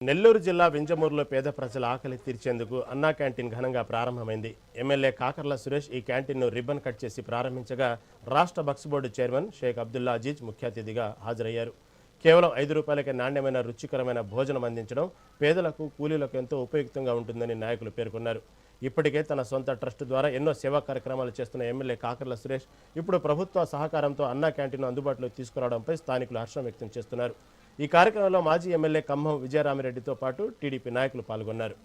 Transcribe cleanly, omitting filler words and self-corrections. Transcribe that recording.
నెల్లూరు జిల్లా వింజమూరులో పేద ప్రజల ఆకలి తీర్చేందుకు అన్నా క్యాంటీన్ ఘనంగా ప్రారంభమైంది. ఎమ్మెల్యే కాకర్ల సురేష్ ఈ క్యాంటీన్ను రిబ్బన్ కట్ చేసి ప్రారంభించగా రాష్ట్ర బక్స్ బోర్డు చైర్మన్ షేక్ అబ్దుల్లా అజీజ్ ముఖ్య అతిథిగా హాజరయ్యారు. కేవలం 5 రూపాయలకే నాణ్యమైన రుచికరమైన భోజనం అందించడం పేదలకు కూలీలకు ఎంతో ఉపయుక్తంగా ఉంటుందని నాయకులు పేర్కొన్నారు. ఇప్పటికే తన సొంత ట్రస్ట్ ద్వారా ఎన్నో సేవా కార్యక్రమాలు చేస్తున్న ఎమ్మెల్యే కాకర్ల సురేష్ ఇప్పుడు ప్రభుత్వ సహకారంతో అన్నా క్యాంటీన్ను అందుబాటులో తీసుకురావడంపై స్థానికులు హర్షం వ్యక్తం చేస్తున్నారు. ఈ కార్యక్రమంలో మాజీ ఎమ్మెల్యే ఖమ్మం విజయరామిరెడ్డితో పాటు టీడీపీ నాయకులు పాల్గొన్నారు.